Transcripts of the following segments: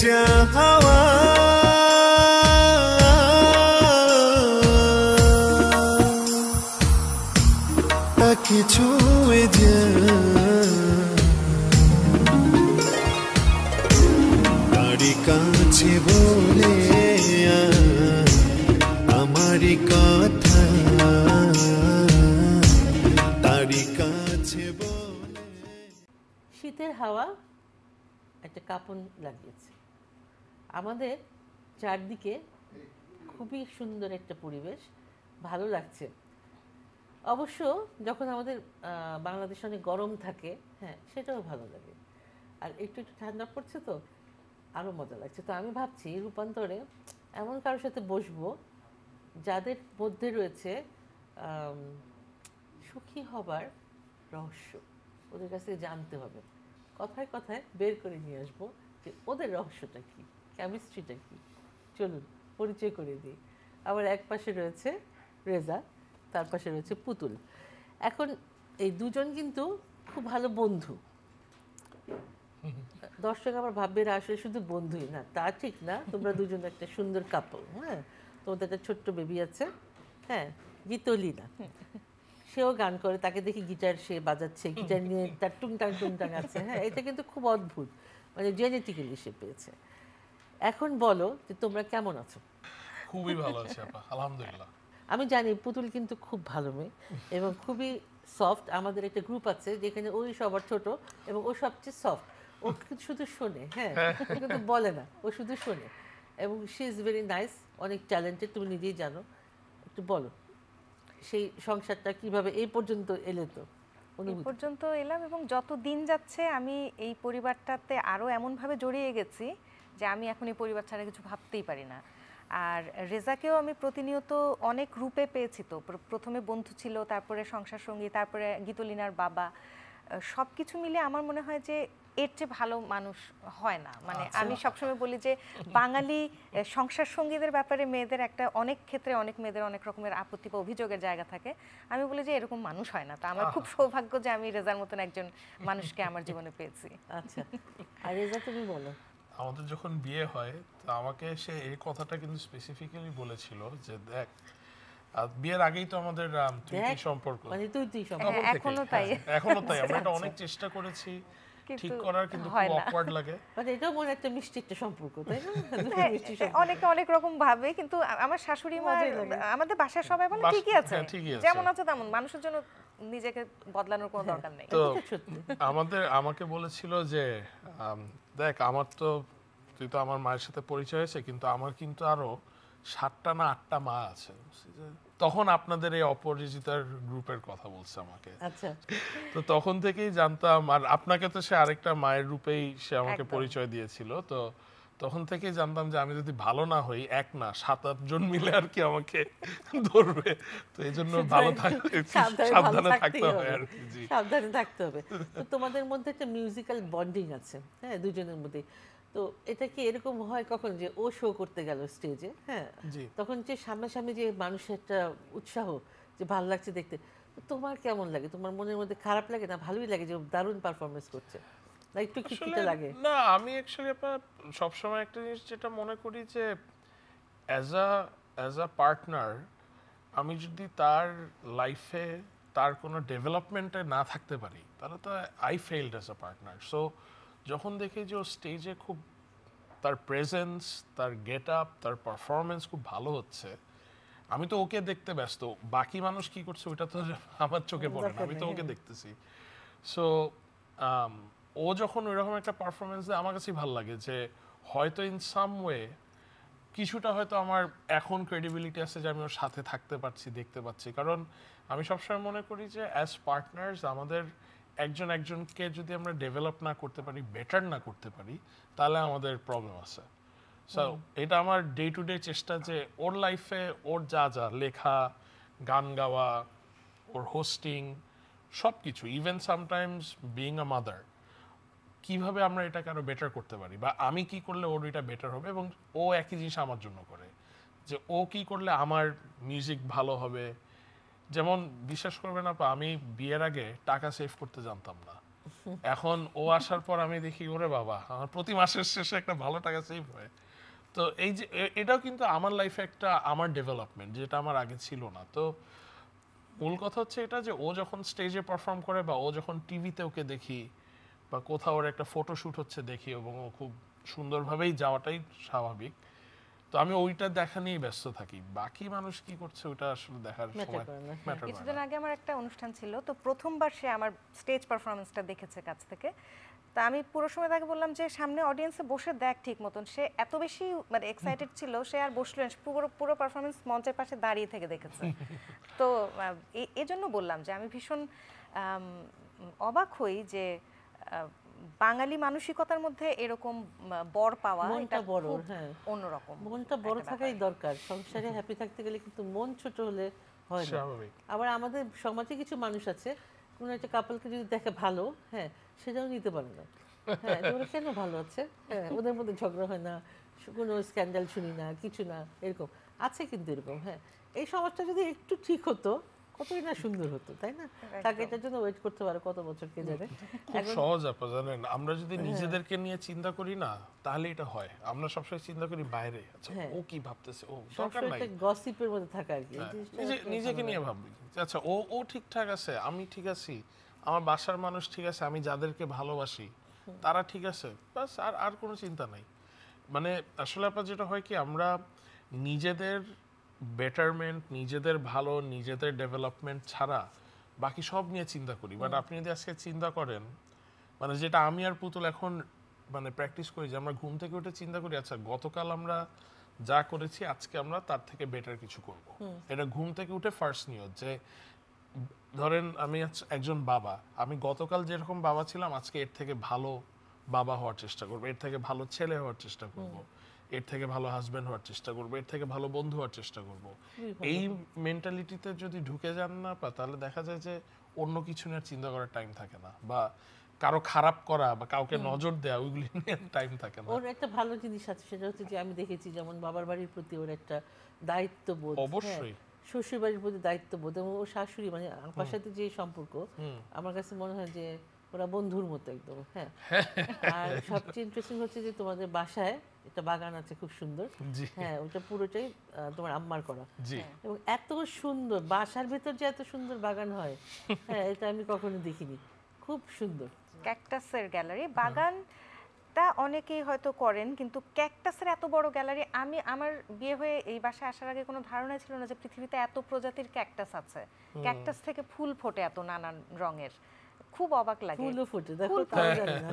যা হাওয়া তাকে ছুঁয়ে যা তারি কাছে বলে আমারই কথা তারি কাছে বলে। শীতের হাওয়া একটা কাঁপন লাগিয়েছে আমাদের চারদিকে, খুবই সুন্দর একটা পরিবেশ, ভালো লাগছে। অবশ্য যখন আমাদের বাংলাদেশে অনেক গরম থাকে, হ্যাঁ সেটাও ভালো লাগে, আর একটু একটু ঠান্ডা পড়ছে তো আরও মজা লাগছে। তো আমি ভাবছি রূপান্তরে এমন কারোর সাথে বসবো যাদের মধ্যে রয়েছে সুখী হবার রহস্য, ওদের কাছ থেকে জানতে হবে, কথায় কথায় বের করে নিয়ে আসবো যে ওদের রহস্যটা কী, কেমিস্ট্রিটা কী। চলুন পরিচয় করে দিই। আবার এক পাশে রয়েছে রেজা, তার পাশে রয়েছে পুতুল। এখন এই দুজন কিন্তু খুব ভালো বন্ধু। দর্শক আবার ভাববে এরা আসলে শুধু বন্ধুই না, তা ঠিক না, তোমরা দুজন একটা সুন্দর কাপল। হ্যাঁ, তোমাদের একটা ছোট্ট বেবি আছে, হ্যাঁ, গীতলিনা, সেও গান করে, তাকে দেখি গিটার সে বাজাচ্ছে, গিটার নিয়ে তার টুংটাং টুংটাং আছে। হ্যাঁ, এটা কিন্তু খুব অদ্ভুত, মানে জেনেটিক্যালি সে পেয়েছে। এখন বলো যে তোমরা কেমন আছো? খুবই ভালো আছি আপা, আলহামদুলিল্লাহ। আমি জানি পুতুল কিন্তু খুব ভালো মেয়ে এবং খুবই সফট। আমাদের একটা গ্রুপ আছে যেখানে ওই সবার ছোট এবং ও সবচেয়ে সফট। ও কিন্তু শুধু শোনে, হ্যাঁ, ও কিন্তু বলে না, ও শুধু শোনে এবং শি ইজ ভেরি নাইস, অনেক ট্যালেন্টেড, তুমি নিজেই জানো। একটু বলো সেই সংসারটা কিভাবে এই পর্যন্ত এলে। তো এই পর্যন্ত এলাম এবং যত দিন যাচ্ছে আমি এই পরিবারটাতে আরও এমনভাবে জড়িয়ে গেছি যে আমি এখন এই পরিবার ছাড়া কিছু ভাবতেই পারি না। আর রেজাকেও আমি প্রতিনিয়ত অনেক রূপে পেয়েছি। তো প্রথমে বন্ধু ছিল, তারপরে সংসার সঙ্গী, তারপরে গীতলিনার বাবা। সব কিছু মিলে আমার মনে হয় যে এর চেয়ে ভালো মানুষ হয় না। মানে আমি সবসময় বলি যে বাঙালি সংসার সঙ্গীদের ব্যাপারে মেয়েদের একটা অনেক ক্ষেত্রে অনেক মেয়েদের অনেক রকমের আপত্তি বা অভিযোগের জায়গা থাকে। আমি বলি যে এরকম মানুষ হয় না। তো আমার খুব সৌভাগ্য যে আমি রেজার মতন একজন মানুষকে আমার জীবনে পেয়েছি। আচ্ছা, আর রেজা তুমি বলো। আমাদের যখন বিয়ে হয় তো আমাকে সে এই কথাটা কিন্তু স্পেসিফিক্যালি বলেছিল যে দেখ, বিয়ের আগেই তো আমাদের তুই সম্পর্ক, মানে তুই সম্পর্ক এখনো তাই, এখনো তাই। আমরা এটা অনেক চেষ্টা করেছি ঠিক করার, কিন্তু খুব অকওয়ার্ড লাগে। মানে এটাও মনে একটা মিষ্টি একটা সম্পর্ক, তাই না? অনেকে অনেক রকম ভাবে, কিন্তু আমার শাশুড়ি মা, আমাদের বাসার সবাই বলে ঠিকই আছে, যেমন আছে তেমন, মানুষের জন্য নিজেকে বদলানোর কোনো দরকার নেই। তো আমাকে বলেছিল যে দেখ, আমার তো, তুই তো আমার মায়ের সাথে পরিচয় হয়েছে, কিন্তু আমার কিন্তু আরো 7টা না 8টা মা আছে। তখন আপনাদের এই অপরিচিতার গ্রুপের কথা বলছে আমাকে। আচ্ছা, তো তখন থেকেই জানতাম। আর আপনাকে তো সে আরেকটা মায়ের রূপেই সে আমাকে পরিচয় দিয়েছিল। তো তখন থেকেই জানতাম যে আমি যদি ভালো না হই, এক না 7-8 জন মিলে আর কি আমাকে ধরবে। তো এই জন্য ভালো সাবধানে থাকতে হবে আর কি। জি, সাবধানে থাকতে হবে। তো তোমাদের মধ্যে একটা মিউজিক্যাল বন্ডিং আছে, হ্যাঁ, দুজনের মধ্যে। তো এটা কি এরকম হয় কখন যে ও শো করতে গেল স্টেজে, হ্যাঁ, তখন যে সামনাসামনি যে মানুষের একটা উৎসাহ, যে ভালো লাগছে দেখতে, তোমার কেমন লাগে? তোমার মনের মধ্যে খারাপ লাগে না ভালোই লাগে যে দারুণ পারফরমেন্স করছে, না একটু খিটখিটে লাগে? না, আমি অ্যাকচুয়ালি আপনার সবসময় একটা জিনিস যেটা মনে করি যে অ্যাজ আ পার্টনার, আমি যদি তার লাইফে তার কোনো ডেভেলপমেন্টে না থাকতে পারি, তাহলে তো I failed as a partner. So যখন দেখি যে ও স্টেজে খুব, তার প্রেজেন্স, তার গেট আপ, তার পারফরমেন্স খুব ভালো হচ্ছে, আমি তো ওকে দেখতে ব্যস্ত। বাকি মানুষ কি করছে ওইটা তো আমার চোখে পড়ে না, আমি তো ওকে দেখতেছি। সো ও যখন ওইরকম একটা পারফরমেন্স দেয়, আমার কাছেই ভালো লাগে যে হয়তো ইন সাম ওয়ে কিছুটা হয়তো আমার এখন ক্রেডিবিলিটি আছে যে আমি ওর সাথে থাকতে পারছি, দেখতে পাচ্ছি। কারণ আমি সবসময় মনে করি যে অ্যাজ পার্টনার্স আমাদের একজন একজনকে যদি আমরা ডেভেলপ না করতে পারি, বেটার না করতে পারি, তাহলে আমাদের প্রবলেম আছে। সো এটা আমার ডে টু ডে চেষ্টা যে ওর লাইফে ওর যা যা লেখা, গান গাওয়া, ওর হোস্টিং, সব কিছু, even sometimes being a mother, কিভাবে আমরা এটাকে আরো বেটার করতে পারি, বা আমি কি করলে ওর এটা বেটার হবে, এবং ও একই জিনিস আমার জন্য করে, যে ও কি করলে আমার মিউজিক ভালো হবে। যেমন বিশ্বাস করবে না, আমি বিয়ের আগে টাকা সেভ করতে জানতাম না। এখন ও আসার পর আমি দেখি ওরে বাবা আমার প্রতি মাসের শেষে একটা ভালো টাকা সেভ হয়। তো এই যে এটাও কিন্তু আমার লাইফে একটা আমার ডেভেলপমেন্ট যেটা আমার আগে ছিল না। তো মূল কথা হচ্ছে এটা যে ও যখন স্টেজে পারফর্ম করে বা ও যখন টিভিতে ওকে দেখি বা কোথাও ওর একটা ফটোশুট হচ্ছে দেখি এবং ও খুব সুন্দরভাবেই যাওয়াটাই স্বাভাবিক। তো আমি ওইটা দেখা নিয়েই ব্যস্ত থাকি, বাকি মানুষ কি করছে ওটা আসলে দেখার Matter সময় করে না। ম্যাটার করে কিছুদিন না। আগে আমার একটা অনুষ্ঠান ছিল, তো প্রথমবার সে আমার স্টেজ পারফরমেন্সটা দেখেছে কাছ থেকে। তা আমি পুরো সময় তাকে বললাম যে সামনে অডিয়েন্সে বসে দেখ ঠিক মতন। সে এত বেশি মানে এক্সাইটেড ছিল, সে আর বসলো না, পুরো পুরো পারফরমেন্স মঞ্চের পাশে দাঁড়িয়ে থেকে দেখেছে। তো এজন্য বললাম যে আমি ভীষণ অবাক হই যে বাঙালি মানসিকতার মধ্যে এরকম বর পাওয়া মনটা এটা বড়, খুব হ্যাঁ। অন্যরকম মনটা বড় একটা থাকাই ব্যাপার। দরকার সংসারে হ্যাপি থাকতে গেলে, কিন্তু মন ছোট হলে হয় না। স্বাভাবিক। আবার আমাদের সমাজে কিছু মানুষ আছে, কোনো একটা কাপলকে যদি দেখে ভালো, হ্যাঁ, সেটাও নিতে পারে না। হ্যাঁ, যে ওরা কেন ভালো আছে, হ্যাঁ, ওদের মধ্যে ঝগড়া হয় না, কোনো স্ক্যান্ডাল শুনি না, কিছু না, এরকম আছে কিন্তু এরকম। হ্যাঁ, এই সমাজটা যদি একটু ঠিক হতো কতই না সুন্দর হতো, তাই না? তাকে এটার জন্য ওয়েট করতে পারে কত বছর কে জানে। খুব সহজ আপা, জানেন আমরা যদি নিজেদেরকে নিয়ে চিন্তা করি না তাহলে এটা হয়। আমরা সবসময় চিন্তা করি বাইরে, আচ্ছা হ্যাঁ। ও কি ভাবতেছে, ও দরকার সবসময় নাই। একটা গসিপের মধ্যে থাকা আর কি, এই জিনিসটা আসলে নিজেকে ভালো নিয়ে লাগে। ভাববি যে আচ্ছা ও ঠিকঠাক আছে, আমি ঠিক আছি, আমার বাসার মানুষ ঠিক আছে, আমি যাদেরকে ভালোবাসি তারা ঠিক আছে, বাস। আর কোনো চিন্তা নাই। মানে আসলে আপনার যেটা হয় কি, আমরা নিজেদের বেটারমেন্ট, নিজেদের ভালো, নিজেদের ডেভেলপমেন্ট ছাড়া বাকি সব নিয়ে চিন্তা করি। বাট আপনি যদি আজকে চিন্তা করেন, মানে যেটা আমি আর পুতুল এখন মানে প্র্যাকটিস করি, যে আমরা ঘুম থেকে উঠে চিন্তা করি আচ্ছা গতকাল আমরা যা করেছি আজকে আমরা তার থেকে বেটার কিছু করব। এটা ঘুম থেকে উঠে ফার্স্ট নিয়ত। যে ধরেন আমি একজন বাবা, আমি গতকাল যেরকম বাবা ছিলাম আজকে এর থেকে ভালো বাবা হওয়ার চেষ্টা করবো, এর থেকে ভালো ছেলে হওয়ার চেষ্টা করব, এর থেকে ভালো হাজবেন্ড হওয়ার চেষ্টা করবো, এর থেকে ভালো বন্ধু হওয়ার চেষ্টা করব। এই মেন্টালিটিতে যদি ঢুকে যান না পা, তাহলে দেখা যায় যে অন্য কিছু নিয়ে আর চিন্তা করার টাইম থাকে না, বা কারো খারাপ করা বা কাউকে নজর দেওয়া ওইগুলি নিয়ে টাইম থাকে না। ওর একটা ভালো জিনিস আছে, সেটা হচ্ছে যে আমি দেখেছি যেমন বাবার বাড়ির প্রতি ওর একটা দায়িত্ববোধ, অবশ্যই। শ্বশুর বাড়ির প্রতি দায়িত্ববোধ, এবং ও শাশুড়ি মানে আমার সাথে যে সম্পর্ক, আমার কাছে মনে হয় যে ওরা বন্ধুর মতো একদম। হ্যাঁ, আর সবচেয়ে ইন্টারেস্টিং হচ্ছে যে তোমাদের বাসায় একটা বাগান আছে খুব সুন্দর। জি হ্যাঁ, ওটা পুরোটাই তোমার আম্মার করা, জি। এবং এত সুন্দর বাসার ভেতর যে এত সুন্দর বাগান হয়, হ্যাঁ, এটা আমি কখনো দেখিনি, খুব সুন্দর। ক্যাকটাসের গ্যালারি, বাগানটা অনেকেই হয়তো করেন, কিন্তু ক্যাকটাসের এত বড় গ্যালারি, আমি আমার বিয়ে হয়ে এই বাসায় আসার আগে কোনো ধারণা ছিল না যে পৃথিবীতে এত প্রজাতির ক্যাকটাস আছে। ক্যাকটাস থেকে ফুল ফোটে এত নানান রঙের, খুব অবাক লাগে। ফুলও ফুটে, দেখো তাও জানি না।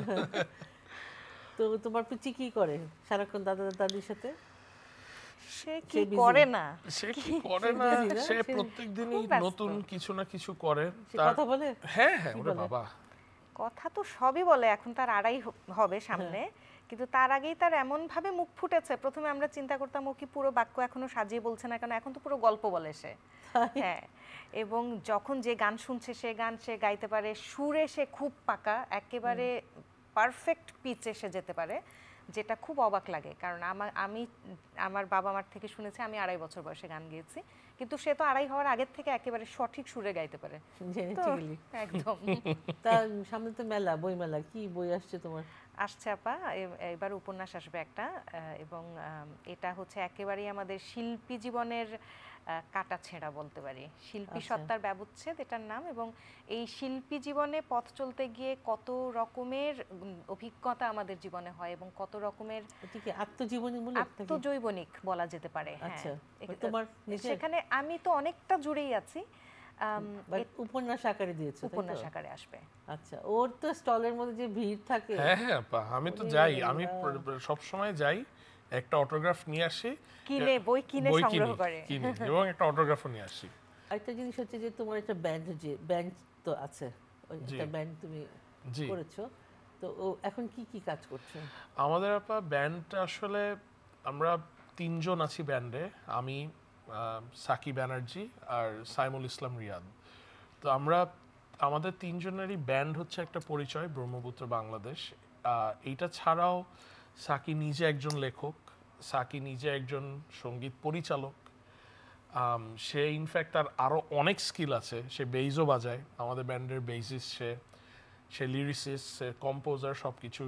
তো তোমার পিচি কি করে সারাক্ষণ দাদা দাদির সাথে? সে সে কি busy। করে না, সে কি করে না, busy না? সে সে প্রত্যেকদিনই খুব ব্যস্ত। নতুন কিছু না কিছু করে। সে কথা বলে? হ্যাঁ হ্যাঁ, কি ওরে বলে? বাবা। কথা তো সবই বলে, এখন তার আড়াই হবে সামনে, কিন্তু তার আগেই তার এমন ভাবে মুখ ফুটেছে, প্রথমে আমরা চিন্তা করতাম ও কি পুরো বাক্য এখনো সাজিয়ে বলছে না, কারণ এখন তো পুরো গল্প বলে সে। হ্যাঁ, এবং যখন যে গান শুনছে সে গান সে গাইতে পারে, সুরে সে খুব পাকা, একেবারে পারফেক্ট পিচে সে যেতে পারে, যেটা খুব অবাক লাগে। কারণ আমি আমার বাবা মার থেকে শুনেছি, আমি 2.5 বছর বয়সে গান গেয়েছি, কিন্তু সে তো 2.5 হওয়ার আগের থেকে একেবারে সঠিক সুরে গাইতে পারে। তো জেনেটিক্যালি একদম। তার সামনে তো মেলা, বই মেলা, কি বই আসছে তোমার? আসছে আপা, এবার উপন্যাস আসবে একটা, এবং এটা হচ্ছে একেবারেই আমাদের শিল্পী জীবনের কাটা ছেঁড়া বলতে পারি, শিল্পী আচ্ছা। সত্তার ব্যবচ্ছেদ এটার নাম। এবং এই শিল্পী জীবনে পথ চলতে গিয়ে কত রকমের অভিজ্ঞতা আমাদের জীবনে হয়, এবং কত রকমের এটা কি আত্মজীবনীমূলক নাকি? আত্মজৈবনিক বলা যেতে পারে। আচ্ছা, হ্যাঁ, তোমার নিজের? সেখানে আমি তো অনেকটা জুড়েই আছি। But উপন্যাস আকারে দিয়েছো, তাই তো? উপন্যাস আকারে আসবে। আচ্ছা, ওর তো স্টলের মধ্যে যে ভিড় থাকে, হ্যাঁ হ্যাঁ আপা, আমি তো যাই, আমি সব সময় যাই, একটা অটোগ্রাফ নিয়ে আসি, কিনে বই কিনে বই সংগ্রহ করে। কিনি এবং একটা অটোগ্রাফও নিয়ে আসি। আরেকটা জিনিস হচ্ছে যে তোমার একটা ব্যান্ড তো আছে, ওই জি। একটা ব্যান্ড তুমি জি। করেছো, তো ও এখন কি কি কাজ করছো? আমাদের আপা ব্যান্ডটা আসলে আমরা 3 জন আছি ব্যান্ডে, আমি সাকি ব্যানার্জি আর সাইমুল ইসলাম রিয়াদ। তো আমরা আমাদের 3 জনেরই ব্যান্ড হচ্ছে একটা পরিচয়, ব্রহ্মপুত্র বাংলাদেশ। এইটা ছাড়াও সাকি নিজে একজন লেখক, সাকি নিজে একজন সঙ্গীত পরিচালক। সে ইনফ্যাক্ট তার আরও অনেক স্কিল আছে, সে বেইজও বাজায়, আমাদের ব্যান্ডের বেইজিস সে। সে লিরিসিস্ট, সে কম্পোজার, সব কিছু।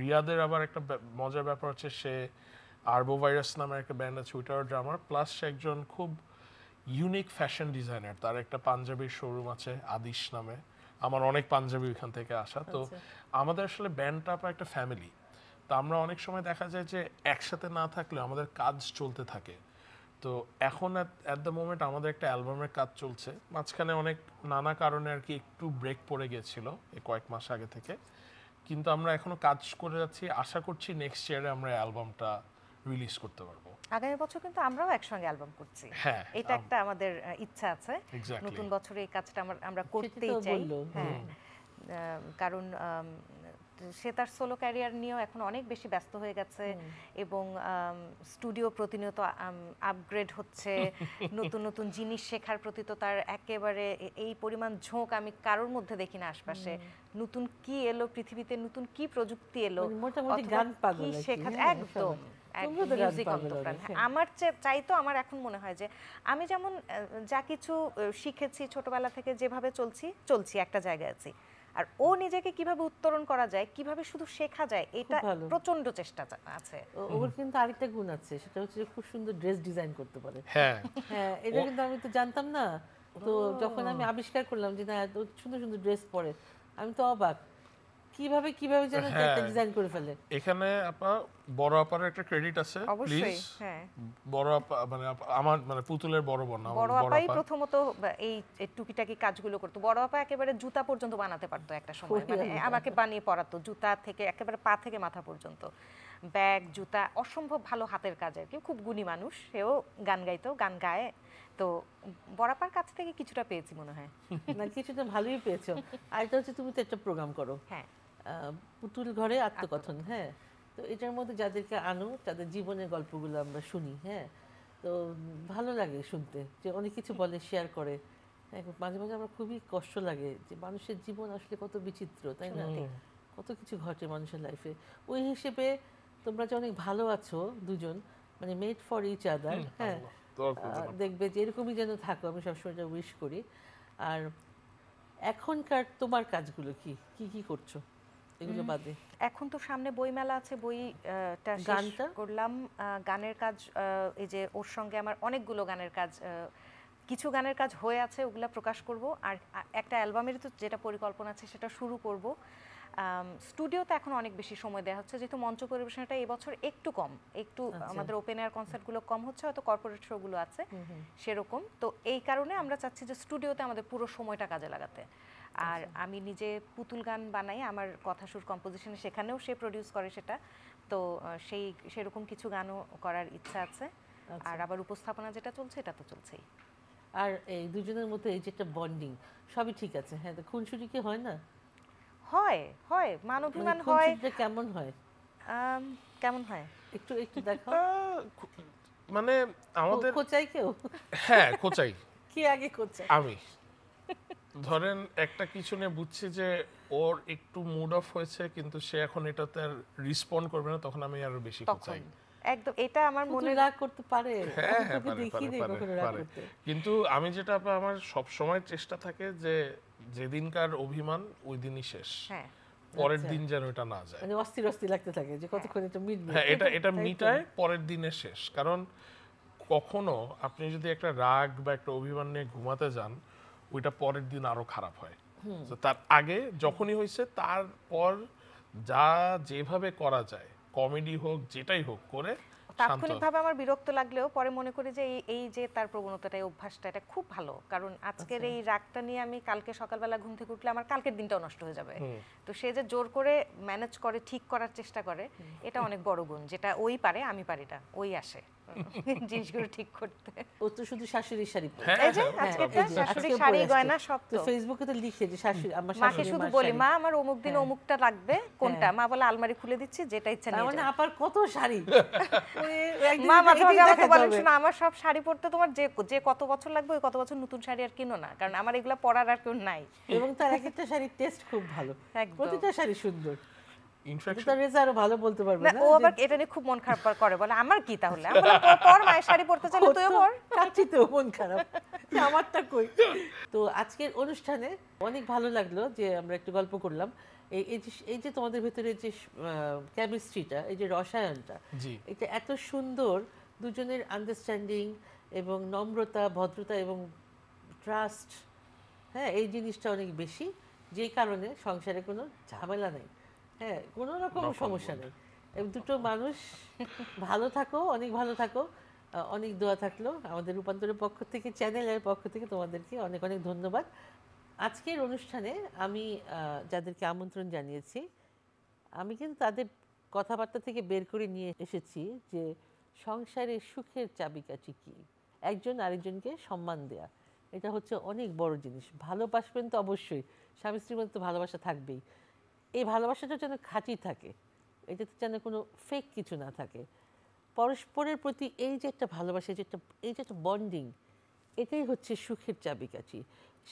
রিয়াদের আবার একটা মজার ব্যাপার হচ্ছে সে আরবোভাইরাস নামের একটা ব্যান্ড আছে, ওইটার ড্রামার, প্লাস সে একজন খুব ইউনিক ফ্যাশন ডিজাইনার। তার একটা পাঞ্জাবির শোরুম আছে আদিশ নামে, আমার অনেক পাঞ্জাবি ওইখান থেকে আসা। তো আমাদের আসলে ব্যান্ডটা একটা ফ্যামিলি। তো আমরা অনেক সময় দেখা যায় যে একসাথে না থাকলে আমাদের কাজ চলতে থাকে। তো এখন অ্যাট দ্য মোমেন্ট আমাদের একটা অ্যালবামের কাজ চলছে, মাঝখানে অনেক নানা কারণে আর কি একটু ব্রেক পড়ে গেছিল এই কয়েক মাস আগে থেকে, কিন্তু আমরা এখনো কাজ করে যাচ্ছি। আশা করছি নেক্সট ইয়ারে আমরা অ্যালবামটা রিলিজ করতে পারবো। আগামী বছর কিন্তু আমরাও একসঙ্গে অ্যালবাম করছি, হ্যাঁ, এটা একটা আমাদের ইচ্ছা আছে। Exactly. নতুন বছরে এই কাজটা আমরা করতেই সেটা তো চাই। বললো, হ্যাঁ, কারণ সে তার সোলো ক্যারিয়ার নিয়েও এখন অনেক বেশি ব্যস্ত হয়ে গেছে এবং স্টুডিও প্রতিনিয়ত আপগ্রেড হচ্ছে, নতুন নতুন জিনিস শেখার প্রতি তো তার একেবারে এই পরিমাণ ঝোঁক আমি কারোর মধ্যে দেখি না আশপাশে। নতুন কি এলো পৃথিবীতে, নতুন কি প্রযুক্তি এলো, মানে মোটামুটি অথবা গান পাগল কি আর কি, শেখা, হ্যাঁ, একদম তোমরা তো গান মিউজিক পাগল অন্তপ্রাণ। অনেক, হ্যাঁ। আমার চাইতো আমার এখন মনে হয় যে আমি যেমন যা কিছু শিখেছি ছোটবেলা থেকে, যেভাবে চলছি একটা জায়গায় আছি, আর ও নিজেকে কিভাবে উত্তরণ করা যায়, কিভাবে শুধু শেখা যায়, এটা ভালো। প্রচন্ড চেষ্টা আছে। ওর কিন্তু আরেকটা গুণ আছে, সেটা হচ্ছে যে খুব সুন্দর ড্রেস ডিজাইন করতে পারে। হ্যাঁ, হ্যাঁ, এটা কিন্তু আমি তো জানতাম না। তো যখন আমি আবিষ্কার করলাম যে না এত সুন্দর সুন্দর ড্রেস পরে, আমি তো অবাক কিভাবে যেন একটা ডিজাইন করে ফেলে। এখানে আপা বড় আপার একটা ক্রেডিট আছে অবশ্যই, প্লিজ। হ্যাঁ। বড় আপা মানে আমার মানে পুতুলের বড় বোন না, বড় আমার বড় আপাই আপা। প্রথমত এই টুকিটাকি কাজগুলো করতো। বড় আপা একেবারে জুতা পর্যন্ত বানাতে পারতো একটা সময়, মানে আমাকে বানিয়ে পরাতো, জুতা থেকে একেবারে পা থেকে মাথা পর্যন্ত, ব্যাগ, জুতা, অসম্ভব ভালো হাতের কাজ আর কি। খুব গুণী মানুষ, সেও গান গাইতো, গান গায়। তো বড়াপার কাছ থেকে কিছুটা পেয়েছি মনে হয়। না, কিছুটা ভালোই পেয়েছো। আর এটা হচ্ছে তুমি তো একটা প্রোগ্রাম করো, হ্যাঁ, পুতুল ঘরে আত্মকথন। হ্যাঁ, তো এটার মধ্যে যাদেরকে আনো তাদের জীবনের গল্পগুলো আমরা শুনি। হ্যাঁ, তো ভালো লাগে শুনতে যে অনেক কিছু বলে, শেয়ার করে। হ্যাঁ, মাঝে মাঝে আমার খুবই কষ্ট লাগে যে মানুষের জীবন আসলে কত বিচিত্র, তাই না? কত কিছু ঘটে মানুষের লাইফে। ওই হিসেবে তোমরা যে অনেক ভালো আছো দুজন, মানে মেড ফর ইচ আদার। হ্যাঁ, দেখবে যে এরকমই যেন থাকো, আমি সবসময় এটা উইশ করি। আর এখনকার তোমার কাজগুলো কি কি করছো এগুলো বাদে? এখন তো সামনে বইমেলা আছে, বইটা গানটা করলাম, গানের কাজ, এই যে ওর সঙ্গে আমার অনেকগুলো গানের কাজ, কিছু গানের কাজ হয়ে আছে, ওগুলা প্রকাশ করব। আর একটা অ্যালবামের তো যেটা পরিকল্পনা আছে সেটা শুরু করব। স্টুডিওতে এখন অনেক বেশি সময় দেওয়া হচ্ছে, যেহেতু মঞ্চ পরিবেশনাটা এবছর একটু কম, একটু আমাদের ওপেন এয়ার কনসার্টগুলো কম হচ্ছে, হয়তো কর্পোরেট শোগুলো আছে সেরকম। তো এই কারণে আমরা চাচ্ছি যে স্টুডিওতে আমাদের পুরো সময়টা কাজে লাগাতে। আর আমি নিজে পুতুল গান বানাই, আমার কথা সুর কম্পোজিশনে, সেখানেও সে প্রডিউস করে সেটা। তো সেরকম কিছু গানও করার ইচ্ছা আছে। আর আবার উপস্থাপনা যেটা চলছে এটা তো চলছেই। আর এই দুজনের মধ্যে এই যেটা বন্ডিং সবই ঠিক আছে। হ্যাঁ, তো খুনসুটি কি হয় না? হয়, মান অভিমান হয়। কেমন হয়? কেমন হয় একটু দেখাও। মানে আমাদের খোঁচাই কেউ? হ্যাঁ, খোঁচাই। কি আগে খোঁচাই? আমি ধরেন একটা কিছু নিয়ে বুঝছি যে ওর একটু মুড অফ হয়েছে, কিন্তু সে এখন এটাতে আর রেসপন্ড করবে না, তখন আমি আরো বেশি খোঁচাই। একদম, এটা আমার মনে রাগ করতে পারে। হ্যাঁ, কিন্তু আমি যেটা আমার সব সময় চেষ্টা থাকে যে যেদিনকার অভিমান ওই দিনই শেষ, পরের দিন যেন এটা না যায়, মানে অস্থির লাগতে থাকে যে কতক্ষণ এটা মিটবে। হ্যাঁ, এটা মিটায় পরের দিনে শেষ। কারণ কখনো আপনি যদি একটা রাগ বা একটা অভিমান নিয়ে ঘুমাতে যান, ওইটা পরের দিন আরো খারাপ হয়। তার আগে যখনই হয়েছে, তারপর যেভাবে করা যায়, কমেডি হোক যেটাই হোক করে তাৎক্ষণিকভাবে আমার বিরক্ত লাগলেও পরে মনে করি যে এই যে তার প্রবণতাটা, এই অভ্যাসটা, এটা খুব ভালো। কারণ আজকের এই রাগটা নিয়ে আমি কালকে সকালবেলা ঘুম থেকে উঠলে আমার কালকের দিনটাও নষ্ট হয়ে যাবে। তো সে যে জোর করে ম্যানেজ করে, ঠিক করার চেষ্টা করে, এটা অনেক বড় গুণ, যেটা ওই পারে, আমি পারি না। ওই আসে জিনিসগুলো ঠিক করতে। ও তো শুধু শাশুড়ির শাড়ি পরে। এই যে আজকে শাশুড়ি শাড়ি গয়না সব তো ফেসবুকে তো লিখে যে শাশুড়ি, আমার মাকে শুধু বলি, মা আমার অমুক দিন অমুকটা লাগবে, কোনটা? মা বলে আলমারি খুলে দিচ্ছি, যেটা ইচ্ছা নিয়ে যাও। মানে আপার কত শাড়ি, মা মাঝে মাঝে আমাকে বলেন, শোনো আমার সব শাড়ি পরতে তোমার যে কত বছর লাগবে, ওই কত বছর নতুন শাড়ি আর কিনো না, কারণ আমার এগুলা পরার আর কেউ নাই। এবং তার এক একটা শাড়ির টেস্ট খুব ভালো, প্রতিটা শাড়ি সুন্দর। এটা ইনফ্যাকশন তো রেজা আরো ভালো বলতে পারবে না না ও আবার এটা নিয়ে খুব মন খারাপ করে, বলে আমার কি তাহলে, আমি বললাম, পর মায়ের শাড়ি পরতে চাইলে তুইও পর। কাচ্ছিতেও মন খারাপ যে আমারটা কই। তো আজকের অনুষ্ঠানে অনেক ভালো লাগলো যে আমরা একটু গল্প করলাম। এই যে তোমাদের ভেতরে যে কেমিস্ট্রিটা, এই যে রসায়নটা, জি এটা এত সুন্দর, দুজনের আন্ডারস্ট্যান্ডিং এবং নম্রতা, ভদ্রতা এবং ট্রাস্ট, হ্যাঁ এই জিনিসটা অনেক বেশি, যেই কারণে সংসারে কোনো ঝামেলা নেই, হ্যাঁ কোনো রকম সমস্যা নেই। এবং দুটো মানুষ ভালো থাকো, অনেক ভালো থাকো। অনেক দোয়া থাকলো আমাদের রূপান্তরের পক্ষ থেকে, চ্যানেলের পক্ষ থেকে তোমাদেরকে অনেক অনেক ধন্যবাদ। আজকের অনুষ্ঠানে আমি যাদেরকে আমন্ত্রণ জানিয়েছি, আমি কিন্তু তাদের কথাবার্তা থেকে বের করে নিয়ে এসেছি যে সংসারের সুখের চাবিকাঠি কী, একজন আরেকজনকে সম্মান দেয়া, এটা হচ্ছে অনেক বড় জিনিস। ভালোবাসবেন তো অবশ্যই, স্বামী স্ত্রীর মধ্যে তো ভালোবাসা থাকবেই। এই ভালোবাসাটা যেন খাঁটি থাকে, এটাতে যেন কোনো ফেক কিছু না থাকে। পরস্পরের প্রতি এই যে একটা ভালোবাসা, এই যে একটা বন্ডিং, এটাই হচ্ছে সুখের চাবিকাঠি।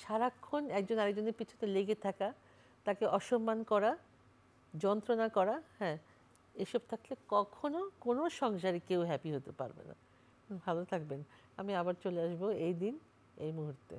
সারাক্ষণ একজন আরেকজনের পিছনে লেগে থাকা, তাকে অসম্মান করা, যন্ত্রণা করা, হ্যাঁ এসব থাকলে কখনো কোনো সংসারে কেউ হ্যাপি হতে পারবে না। ভালো থাকবেন। আমি আবার চলে আসবো এই দিন, এই মুহূর্তে।